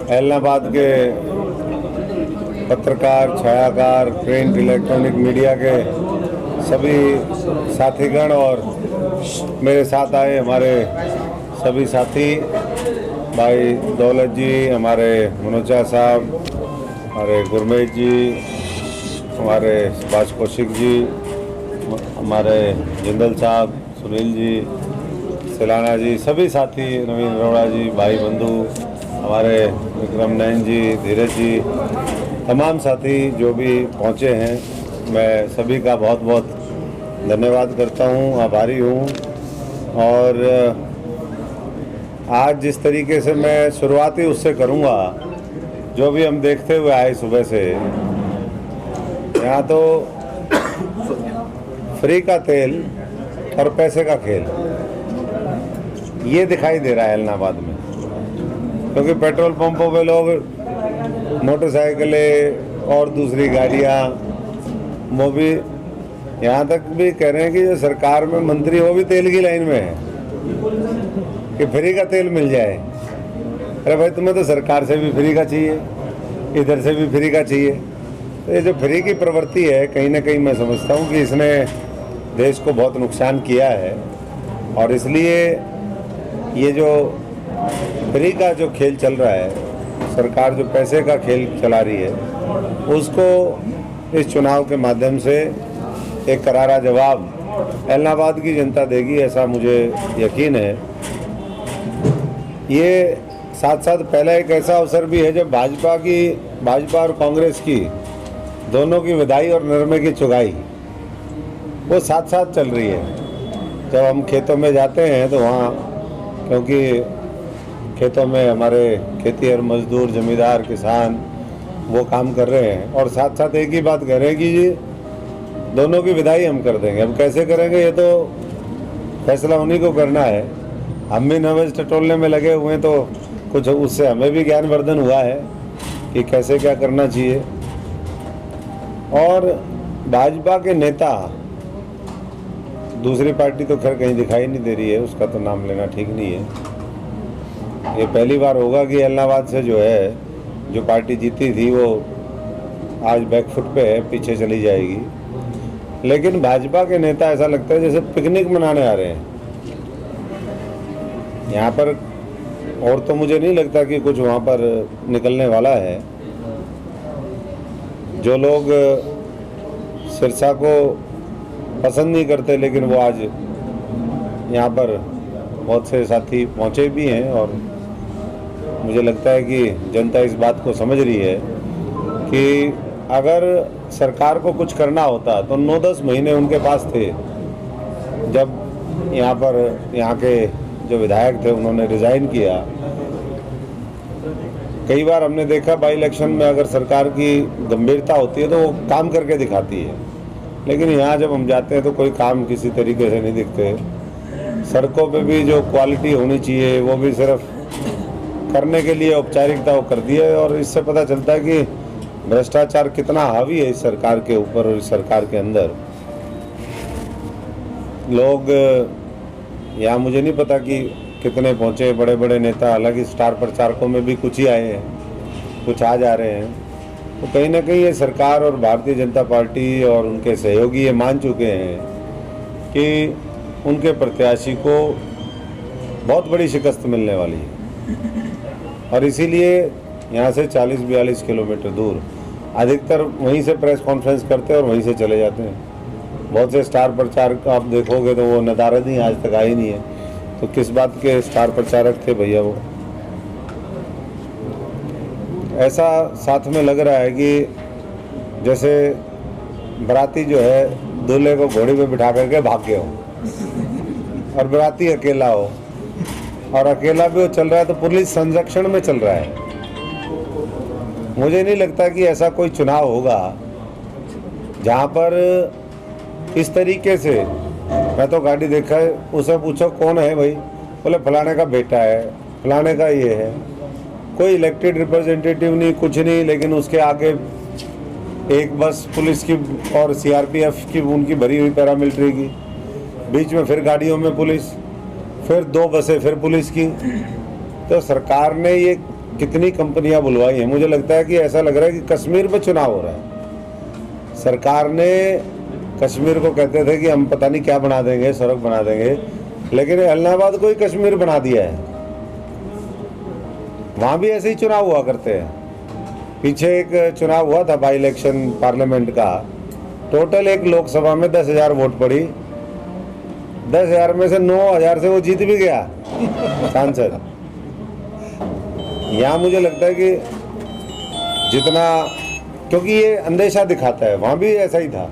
ऐलनाबाद के पत्रकार, छायाकार, print, electronic media के सभी साथीगण और मेरे साथ आए हमारे सभी साथी, भाई दौलत जी, हमारे मनोजा साहब, हमारे गुरमीत जी, हमारे सुभाष कौशिक जी, हमारे जिंदल साहब, सुनील जी, सिलाना जी, सभी साथी, नवीन अरोड़ा जी, भाई बंधु, हमारे विक्रम नयन जी, धीरज जी, तमाम साथी जो भी पहुँचे हैं, मैं सभी का बहुत बहुत धन्यवाद करता हूँ, आभारी हूँ। और आज जिस तरीके से मैं शुरुआत ही उससे करूँगा जो भी हम देखते हुए आए सुबह से, यहाँ तो फ्री का तेल और पैसे का खेल ये दिखाई दे रहा है ऐलनाबाद में, क्योंकि पेट्रोल पंपों पे लोग मोटरसाइकिलें और दूसरी गाड़ियाँ, वो भी यहाँ तक भी कह रहे हैं कि जो सरकार में मंत्री वो भी तेल की लाइन में है कि फ्री का तेल मिल जाए। अरे भाई, तुम्हें तो सरकार से भी फ्री का चाहिए, इधर से भी फ्री का चाहिए। तो ये जो फ्री की प्रवृत्ति है, कहीं ना कहीं मैं समझता हूँ कि इसने देश को बहुत नुकसान किया है। और इसलिए ये जो फ्री का जो खेल चल रहा है, सरकार जो पैसे का खेल चला रही है, उसको इस चुनाव के माध्यम से एक करारा जवाब ऐलनाबाद की जनता देगी, ऐसा मुझे यकीन है। ये साथ साथ पहला एक ऐसा अवसर भी है जब भाजपा और कांग्रेस की दोनों की विधाई और नरमे की चुगाई वो साथ साथ चल रही है। जब हम खेतों में जाते हैं तो वहाँ, क्योंकि खेतों में हमारे खेतीहर मजदूर, जमींदार, किसान वो काम कर रहे हैं और साथ साथ एक ही बात कह रहे हैं कि जी दोनों की विदाई हम कर देंगे। अब कैसे करेंगे ये तो फैसला उन्हीं को करना है। हम भी नवज टटोलने में लगे हुए हैं, तो कुछ उससे हमें भी ज्ञानवर्धन हुआ है कि कैसे क्या करना चाहिए। और भाजपा के नेता, दूसरी पार्टी तो खैर कहीं दिखाई नहीं दे रही है, उसका तो नाम लेना ठीक नहीं है। ये पहली बार होगा कि ऐलनाबाद से जो है, जो पार्टी जीती थी वो आज बैकफुट पे है, पीछे चली जाएगी। लेकिन भाजपा के नेता ऐसा लगता है जैसे पिकनिक मनाने आ रहे हैं यहाँ पर, और तो मुझे नहीं लगता कि कुछ वहाँ पर निकलने वाला है। जो लोग सिरसा को पसंद नहीं करते, लेकिन वो आज यहाँ पर बहुत से साथी पहुँचे भी हैं और मुझे लगता है कि जनता इस बात को समझ रही है कि अगर सरकार को कुछ करना होता तो 9-10 महीने उनके पास थे। जब यहाँ के जो विधायक थे उन्होंने रिजाइन किया, कई बार हमने देखा बाई इलेक्शन में अगर सरकार की गंभीरता होती है तो वो काम करके दिखाती है, लेकिन यहाँ जब हम जाते हैं तो कोई काम किसी तरीके से नहीं दिखते। सड़कों पे भी जो क्वालिटी होनी चाहिए वो भी सिर्फ करने के लिए औपचारिकता वो कर दी है। और इससे पता चलता है कि भ्रष्टाचार कितना हावी है इस सरकार के ऊपर और इस सरकार के अंदर। लोग यहाँ, मुझे नहीं पता कि कितने पहुँचे बड़े बड़े नेता, हालांकि स्टार प्रचारकों में भी कुछ ही आए हैं, कुछ आ जा रहे हैं। तो कहीं ना कहीं ये सरकार और भारतीय जनता पार्टी और उनके सहयोगी ये मान चुके हैं कि उनके प्रत्याशी को बहुत बड़ी शिकस्त मिलने वाली है। और इसीलिए यहाँ से 40-42 किलोमीटर दूर अधिकतर वहीं से प्रेस कॉन्फ्रेंस करते हैं और वहीं से चले जाते हैं। बहुत से स्टार प्रचारक आप देखोगे तो वो नदारद ही आज तक आई नहीं है। तो किस बात के स्टार प्रचारक थे भैया वो? ऐसा साथ में लग रहा है कि जैसे बराती जो है दूल्हे को घोड़ी पे बिठा करके भाग गए हो और बराती अकेला हो, और अकेला भी वो चल रहा है तो पुलिस संरक्षण में चल रहा है। मुझे नहीं लगता कि ऐसा कोई चुनाव होगा जहाँ पर इस तरीके से। मैं तो गाड़ी देखा है, उसे पूछो कौन है भाई, बोले फलाने का बेटा है, फलाने का ये है। कोई इलेक्टेड रिप्रेजेंटेटिव नहीं, कुछ नहीं, लेकिन उसके आगे एक बस पुलिस की और सीआरपीएफ की उनकी भरी हुई पैरामिलिट्री की, बीच में फिर गाड़ियों में पुलिस, फिर 2 बसें फिर पुलिस की। तो सरकार ने ये कितनी कंपनियां बुलवाई हैं। मुझे लगता है कि ऐसा लग रहा है कि कश्मीर में चुनाव हो रहा है। सरकार ने कश्मीर को कहते थे कि हम पता नहीं क्या बना देंगे, सड़क बना देंगे, लेकिन इलाहाबाद को ही कश्मीर बना दिया है। वहाँ भी ऐसे ही चुनाव हुआ करते हैं। पीछे एक चुनाव हुआ था बाई इलेक्शन पार्लियामेंट का, टोटल एक लोकसभा में 10,000 वोट पड़ी, 10,000 में से 9,000 से वो जीत भी गया सांसद। यहाँ मुझे लगता है कि जितना, क्योंकि ये अंदेशा दिखाता है, वहाँ भी ऐसा ही था,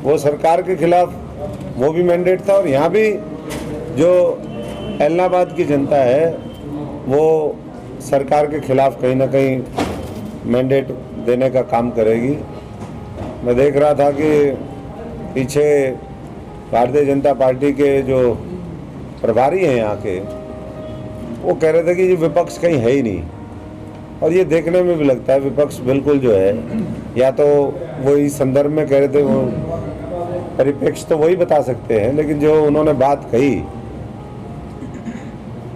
वो सरकार के खिलाफ वो भी मैंडेट था, और यहाँ भी जो इलाहाबाद की जनता है वो सरकार के खिलाफ कहीं ना कहीं मैंडेट देने का काम करेगी। मैं देख रहा था कि पीछे भारतीय जनता पार्टी के जो प्रभारी हैं यहाँ के, वो कह रहे थे कि ये विपक्ष कहीं है ही नहीं, और ये देखने में भी लगता है विपक्ष बिल्कुल जो है, या तो वो इस संदर्भ में कह रहे थे, वो परिप्रेक्ष्य तो वही बता सकते हैं, लेकिन जो उन्होंने बात कही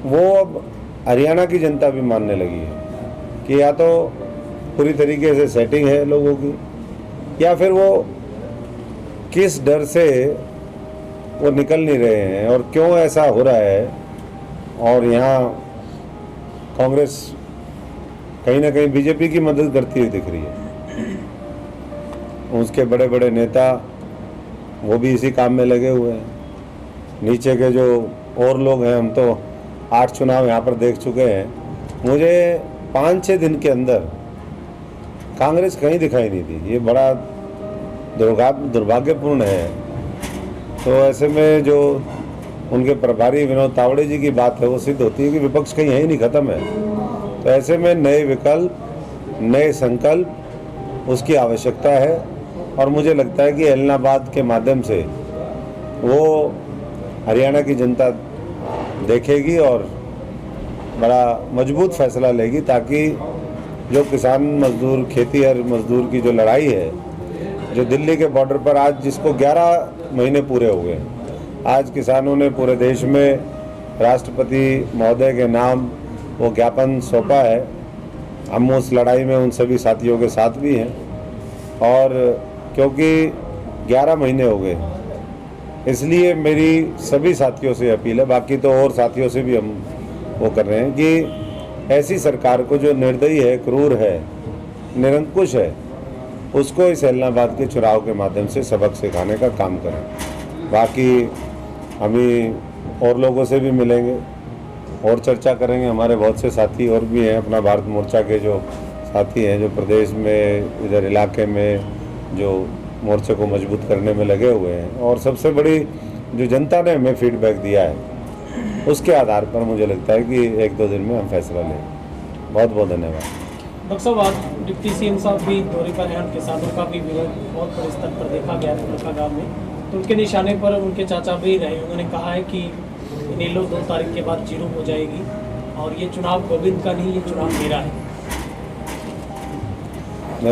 वो अब हरियाणा की जनता भी मानने लगी है कि या तो पूरी तरीके से सेटिंग है लोगों की, या फिर वो किस डर से वो निकल नहीं रहे हैं और क्यों ऐसा हो रहा है। और यहाँ कांग्रेस कहीं ना कहीं बीजेपी की मदद करती हुई दिख रही है। उसके बड़े बड़े नेता वो भी इसी काम में लगे हुए हैं। नीचे के जो और लोग हैं, हम तो 8 चुनाव यहाँ पर देख चुके हैं, मुझे 5-6 दिन के अंदर कांग्रेस कहीं दिखाई नहीं दी। ये बड़ा दुर्भाग्यपूर्ण है। तो ऐसे में जो उनके प्रभारी विनोद तावड़े जी की बात है वो सिद्ध होती है कि विपक्ष कहीं है ही नहीं, खत्म है। तो ऐसे में नए विकल्प, नए संकल्प, उसकी आवश्यकता है, और मुझे लगता है कि इलाहाबाद के माध्यम से वो हरियाणा की जनता देखेगी और बड़ा मजबूत फैसला लेगी, ताकि जो किसान मजदूर, खेती और मजदूर की जो लड़ाई है, जो दिल्ली के बॉर्डर पर आज जिसको 11 महीने पूरे हो गए, आज किसानों ने पूरे देश में राष्ट्रपति महोदय के नाम वो ज्ञापन सौंपा है। हम उस लड़ाई में उन सभी साथियों के साथ भी हैं, और क्योंकि 11 महीने हो गए, इसलिए मेरी सभी साथियों से अपील है, बाकी तो और साथियों से भी हम वो कर रहे हैं कि ऐसी सरकार को जो निर्दयी है, क्रूर है, निरंकुश है, उसको इस इलाहाबाद के चुनाव के माध्यम से सबक सिखाने का काम करें। बाकी हम और लोगों से भी मिलेंगे और चर्चा करेंगे। हमारे बहुत से साथी और भी हैं, अपना भारत मोर्चा के जो साथी हैं, जो प्रदेश में इधर इलाके में जो मोर्चे को मजबूत करने में लगे हुए हैं, और सबसे बड़ी जो जनता ने हमें फीडबैक दिया है, उसके आधार पर मुझे लगता है कि 1-2 दिन में हम फैसला लें। बहुत बहुत धन्यवाद। डॉक्टर साहब, आज डिप्टी सीएम साहब भी दौरे पर हैं, उनके साधों का भी विरोध बहुत बड़े स्तर पर देखा गया है गाँव में, तो उनके निशाने पर उनके चाचा भी रहे। उन्होंने कहा है कि नीलो 2 तारीख के बाद 0 हो जाएगी, और ये चुनाव गोविंद का नहीं, ये चुनाव मेरा है।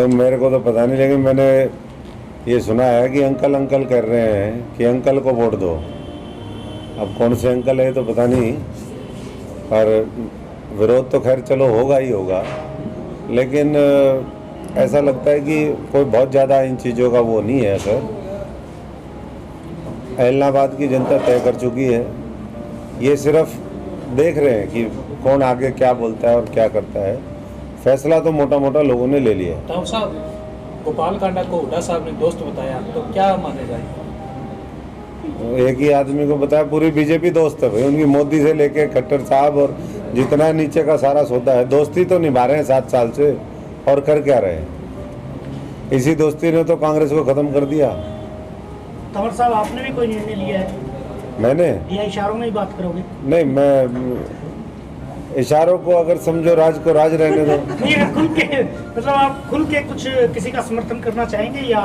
मेरे को तो पता नहीं, लेकिन मैंने ये सुना है कि अंकल अंकल कर रहे हैं कि अंकल को वोट दो। अब कौन से अंकल है तो पता नहीं, पर विरोध तो खैर चलो होगा ही होगा, लेकिन ऐसा लगता है कि कोई बहुत ज़्यादा इन चीज़ों का वो नहीं है असर। इलाहाबाद की जनता तय कर चुकी है, ये सिर्फ देख रहे हैं कि कौन आगे क्या बोलता है और क्या करता है। फैसला तो मोटा मोटा लोगों ने ले लिया। डॉक्टर साहब, गोपाल कांडा को हुड्डा साहब ने दोस्त बताया, तो क्या माने जाए? एक ही आदमी को बताया, पूरी बीजेपी दोस्त है भाई उनकी, मोदी से लेके खट्टर साहब और जितना नीचे का सारा सौदा है। दोस्ती तो निभा रहे हैं 7 साल से, और कर क्या रहे हैं। इसी दोस्ती ने तो कांग्रेस को खत्म कर दिया। तंवर साहब, आपने भी कोई निर्णय लिया है? मैंने या इशारों में ही बात करोगे? नहीं, मैं इशारों को अगर समझो राज को राज रहने दो। नहीं, अगर खुल के, मतलब आप खुल के कुछ किसी का समर्थन करना चाहेंगे या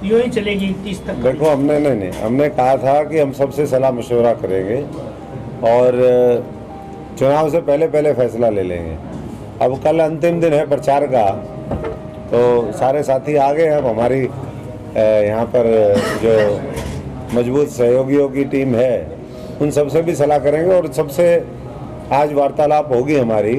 यूं ही चलेगी 30 तक? देखो, हमने कहा था कि हम सबसे सलाह मशवरा करेंगे और चुनाव से पहले फैसला ले लेंगे। अब कल अंतिम दिन है प्रचार का, तो सारे साथी आ गए। अब हमारी यहाँ पर जो मजबूत सहयोगियों की टीम है, उन सबसे भी सलाह करेंगे, और सबसे आज वार्तालाप होगी हमारी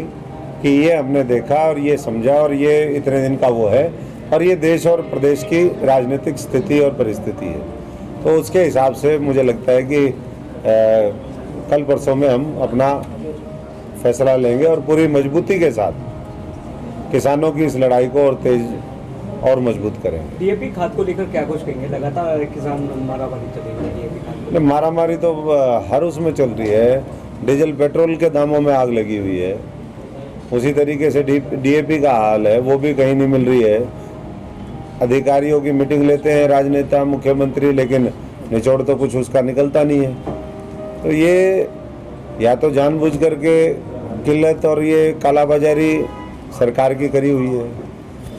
कि ये हमने देखा और ये समझा और ये इतने दिन का वो है और ये देश और प्रदेश की राजनीतिक स्थिति और परिस्थिति है। तो उसके हिसाब से मुझे लगता है कि कल परसों में हम अपना फैसला लेंगे और पूरी मजबूती के साथ किसानों की इस लड़ाई को और तेज और मजबूत करेंगे। डीएपी खाद को लेकर क्या कुछ कहेंगे? लगातार किसान मारामारी चल रही है डीएपी खाद। मारामारी तो हर उसमें चल रही है। डीजल पेट्रोल के दामों में आग लगी हुई है, उसी तरीके से डीएपी का हाल है, वो भी कहीं नहीं मिल रही है। अधिकारियों की मीटिंग लेते हैं राजनेता मुख्यमंत्री, लेकिन निचोड़ तो कुछ उसका निकलता नहीं है। तो ये या तो जानबूझ करके किल्लत और ये कालाबाजारी सरकार की करी हुई है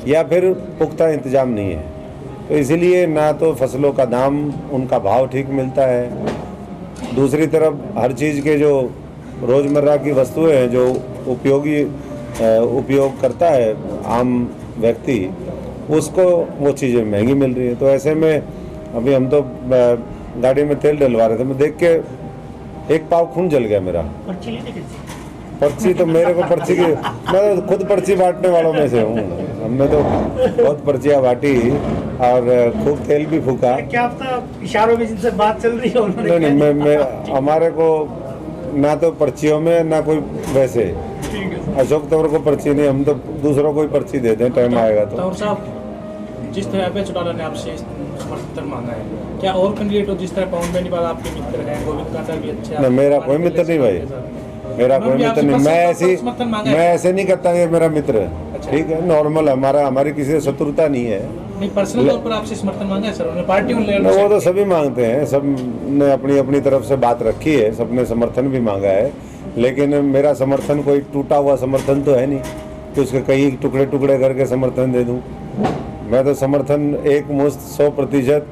या फिर पुख्ता इंतजाम नहीं है। तो इसीलिए ना तो फसलों का दाम, उनका भाव ठीक मिलता है, दूसरी तरफ हर चीज़ के जो रोज़मर्रा की वस्तुएं हैं जो उपयोग करता है आम व्यक्ति, उसको वो चीज़ें महंगी मिल रही है। तो ऐसे में अभी हम तो गाड़ी में तेल डलवा रहे थे, मैं देख के एक पाव खून जल गया मेरा। पर्ची तो मेरे को पर्ची की, मैं तो खुद पर्ची बांटने वालों में से हूँ। हमने तो बहुत पर्चियाँ बांटी और खूब तेल भी फूका। क्या आपका इशारों में जिनसे बात चल रही है उन्होंने? नहीं, मैं हमारे को ना तो पर्चियों में ना कोई वैसे अशोक तंवर को पर्ची नहीं, हम तो दूसरों को ही पर्ची देते हैं टाइम आएगा तो। तंवर साहब, जिस तरह अभय चौटाला ने आपसे समर्थन मांगा है, क्या और कैंडिडेट हो जिस तरह पवन बेनीवाल आपके मित्र हैं, गोविंद कांडा भी अच्छे? नहीं, मेरा कोई मित्र नहीं भाई, मेरा कोई मित्र नहीं। मैं ऐसे नहीं करता ये मेरा मित्र है, ठीक है, नॉर्मल, हमारी किसी से शत्रुता नहीं है। नहीं, पर्सनल तौर पर आपसे समर्थन मांगा है सर उन्होंने? पार्टी वो तो सभी मांगते हैं, सब ने अपनी अपनी तरफ से बात रखी है, सबने समर्थन भी मांगा है, लेकिन मेरा समर्थन कोई टूटा हुआ समर्थन तो है नहीं कि उसके कई टुकड़े टुकड़े करके समर्थन दे दूं। मैं तो समर्थन एक मुश्त 100%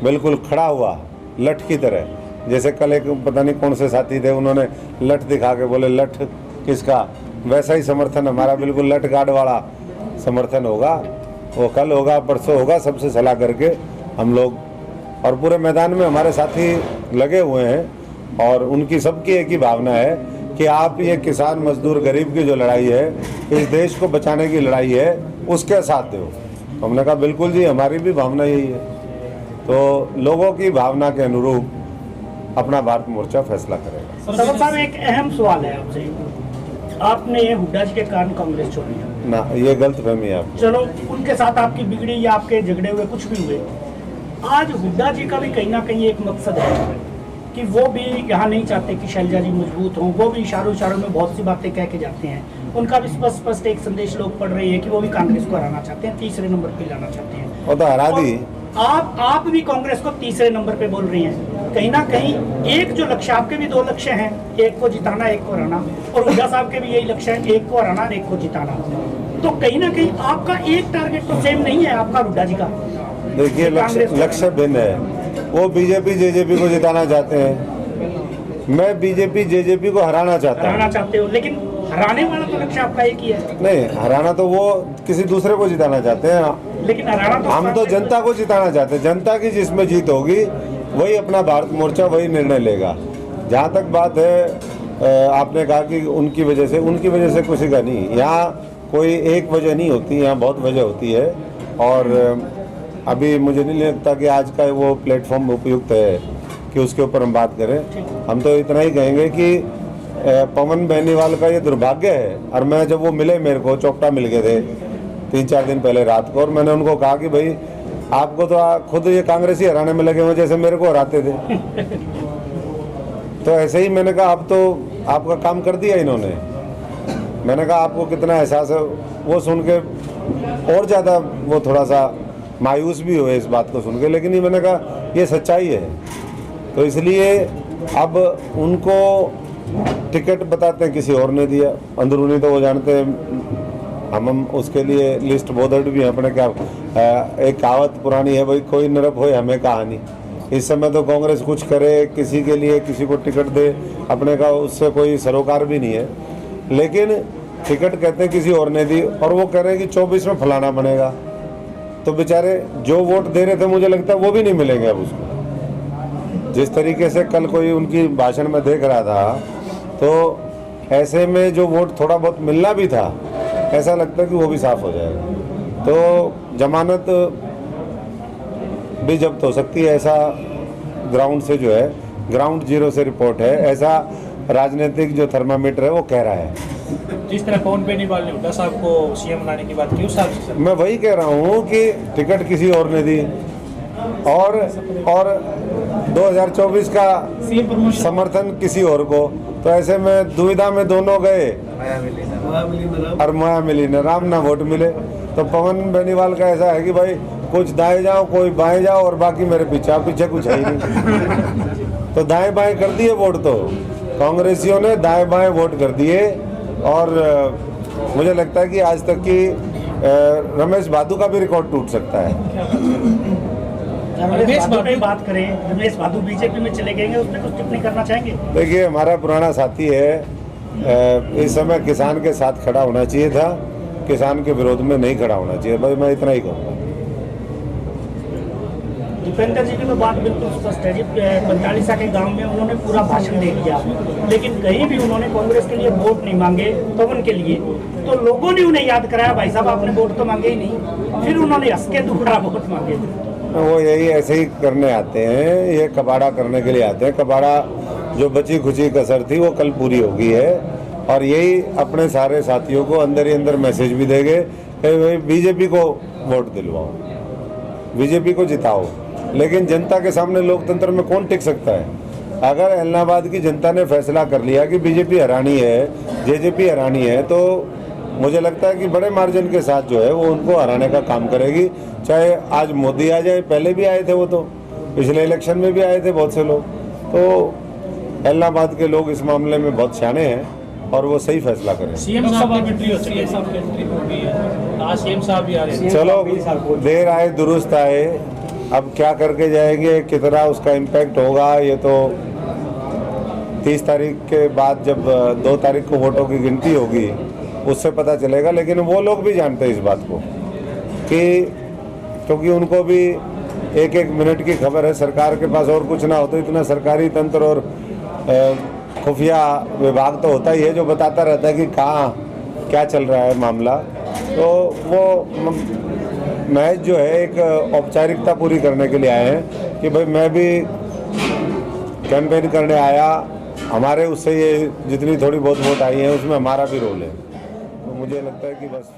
बिल्कुल खड़ा हुआ लठ की तरह। जैसे कल एक पता नहीं कौन से साथी थे, उन्होंने लठ दिखा के बोले लठ किसका, वैसा ही समर्थन हमारा बिल्कुल लठ गार्ड वाला समर्थन होगा। वो कल होगा, परसों होगा, सबसे सलाह करके हम लोग, और पूरे मैदान में हमारे साथी लगे हुए हैं और उनकी सबकी एक ही भावना है कि आप ये किसान मजदूर गरीब की जो लड़ाई है, इस देश को बचाने की लड़ाई है, उसके साथ दो। हमने कहा बिल्कुल जी, हमारी भी भावना यही है। तो लोगों की भावना के अनुरूप अपना भारत मोर्चा फैसला करेगा। सर साहब, एक अहम सवाल है आपसे, आपने हुड्डा जी के कारण कांग्रेस छोड़ी ना, ये गलत फहमी है आपकी। चलो, उनके साथ आपकी बिगड़ी या आपके झगड़े हुए, कुछ भी हुए, आज हुड्डा जी का भी कहीं ना कहीं एक मकसद है कि वो भी यहाँ नहीं चाहते कि शैलजा जी मजबूत हों। वो भी इशारों में बहुत सी बातें कह के जाते हैं। उनका भी स्पष्ट एक संदेश लोग पढ़ रहे हैं कि वो भी कांग्रेस को हराना चाहते हैं, तीसरे नंबर पे लाना चाहते हैं। वो तो हरा दी। आप भी कांग्रेस को तीसरे नंबर पे बोल रही हैं। कहीं ना कहीं एक जो लक्ष्य, आपके भी 2 लक्ष्य हैं, एक को जिताना, एक को हराना, और हुड्डा साहब के भी यही लक्ष्य है, एक को हराना, एक को जिताना। तो कहीं ना कहीं आपका एक टारगेट तो सेम नहीं है आपका हुड्डा जी का। देखिए, लक्ष्य भिन्न है। वो बीजेपी जेजेपी को जिताना चाहते हैं, मैं बीजेपी जेजेपी को हराना चाहते हो, लेकिन हराने वाला तो लक्ष्य आपका एक ही है। नहीं, हराना तो वो किसी दूसरे को जिताना चाहते हैं, लेकिन हराना तो हम तो जनता को जिताना चाहते हैं। जनता की जिसमें जीत होगी वही अपना भारत मोर्चा वही निर्णय लेगा। जहाँ तक बात है, आपने कहा कि उनकी वजह से किसी का नहीं, यहाँ कोई एक वजह नहीं होती, यहाँ बहुत वजह होती है। और अभी मुझे नहीं लगता कि आज का वो प्लेटफॉर्म उपयुक्त है कि उसके ऊपर हम बात करें। हम तो इतना ही कहेंगे कि पवन बेनीवाल का ये दुर्भाग्य है। और मैं जब वो मिले, मेरे को चौपटा मिल गए थे 3-4 दिन पहले रात को, और मैंने उनको कहा कि भाई आपको तो खुद ये कांग्रेस ही हराने में लगे हुए जैसे मेरे को हराते थे। तो ऐसे ही मैंने कहा, अब तो आपका काम कर दिया इन्होंने। मैंने कहा आपको कितना एहसास है। वो सुन के और ज़्यादा वो थोड़ा सा मायूस भी हुए इस बात को सुन के, लेकिन ये मैंने कहा ये सच्चाई है। तो इसलिए अब उनको टिकट बताते हैं किसी और ने दिया, अंदरूनी तो वो जानते हैं। हम उसके लिए लिस्ट बोर्डर्ड भी हैं अपने। क्या एक कहावत पुरानी है, भाई कोई नरक होए हमें कहानी। इस समय तो कांग्रेस कुछ करे, किसी के लिए किसी को टिकट दे, अपने का उससे कोई सरोकार भी नहीं है। लेकिन टिकट कहते हैं किसी और ने दी, और वो कह रहे हैं कि 24 में फलाना बनेगा। तो बेचारे जो वोट दे रहे थे, मुझे लगता है वो भी नहीं मिलेंगे अब उसको। जिस तरीके से कल कोई उनकी भाषण में देख रहा था, तो ऐसे में जो वोट थोड़ा बहुत मिलना भी था, ऐसा लगता है कि वो भी साफ हो जाएगा। तो जमानत भी जब्त हो सकती है, ऐसा ग्राउंड से जो है, ग्राउंड जीरो से रिपोर्ट है, ऐसा राजनीतिक जो थर्मामीटर है वो कह रहा है। जिस तरह पवन बेनीवाल ने हुड्डा साहब को सीएम बनाने की बात की, उस हिसाब से मैं वही कह रहा हूँ कि टिकट किसी और ने दी और 2024 का सीएम प्रमोशन समर्थन किसी और को, तो ऐसे में दुविधा में दोनों गए और माया मिली न राम ना वोट मिले। तो पवन बेनीवाल का ऐसा है कि भाई कुछ दाएं जाओ कोई बाएं जाओ और बाकी मेरे पीछे कुछ है ही नहीं। तो दाएं बाएं कर दिए वोट, तो कांग्रेसियों ने दाएं बाएं वोट कर दिए। और मुझे लगता है कि आज तक की रमेश बादू का भी रिकॉर्ड टूट सकता है। रमेश बादू की बात करें, रमेश बादू बीजेपी में चले गए, उसमें कुछ टिप्पणी करना चाहेंगे? देखिए, हमारा पुराना साथी है, इस समय किसान के साथ खड़ा होना चाहिए था, किसान के विरोध में नहीं खड़ा होना चाहिए। भाई मैं इतना ही कहूँगा। दीपेंद्र जी की तो बात बिल्कुल स्पष्ट है जी। पंचालिसा के गांव में उन्होंने पूरा भाषण दे दिया, लेकिन कहीं भी उन्होंने कांग्रेस के लिए वोट नहीं मांगे, पवन के लिए। तो लोगों ने उन्हें याद कराया, भाई साहब आपने वोट तो मांगे ही नहीं, फिर उन्होंने हंस के दोबारा वोट मांगे। वो यही ऐसे ही करने आते हैं, ये कबाड़ा करने के लिए आते हैं। कबाड़ा जो बची खुची कसर थी वो कल पूरी हो गई है, और यही अपने सारे साथियों को अंदर ही अंदर मैसेज भी देंगे कि भाई बीजेपी को वोट दिलवाओ, बीजेपी को जिताओ। लेकिन जनता के सामने लोकतंत्र में कौन टिक सकता है? अगर इलाहाबाद की जनता ने फैसला कर लिया कि बीजेपी हरानी है, जेजेपी हरानी है, तो मुझे लगता है कि बड़े मार्जिन के साथ जो है वो उनको हराने का काम करेगी। चाहे आज मोदी आ जाए, पहले भी आए थे वो, तो पिछले इलेक्शन में भी आए थे बहुत से लोग। तो इलाहाबाद के लोग इस मामले में बहुत सियाने हैं और वो सही फैसला करें। सीएम साहब की एंट्री हो चुकी है, साहब की एंट्री हो गई है, आज सीएम साहब भी आ रहे हैं। चलो, देर आए दुरुस्त आए। अब क्या करके जाएंगे, कितना उसका इम्पैक्ट होगा, ये तो 30 तारीख के बाद जब 2 तारीख को वोटों की गिनती होगी उससे पता चलेगा। लेकिन वो लोग भी जानते हैं इस बात को कि क्योंकि उनको भी एक एक मिनट की खबर है। सरकार के पास और कुछ ना हो तो इतना सरकारी तंत्र और खुफिया विभाग तो होता ही है जो बताता रहता है कि कहाँ क्या चल रहा है मामला। तो वो मैच जो है एक औपचारिकता पूरी करने के लिए आए हैं कि भाई मैं भी कैंपेन करने आया, हमारे उससे ये जितनी थोड़ी बहुत वोट आई है उसमें हमारा भी रोल है। तो मुझे लगता है कि बस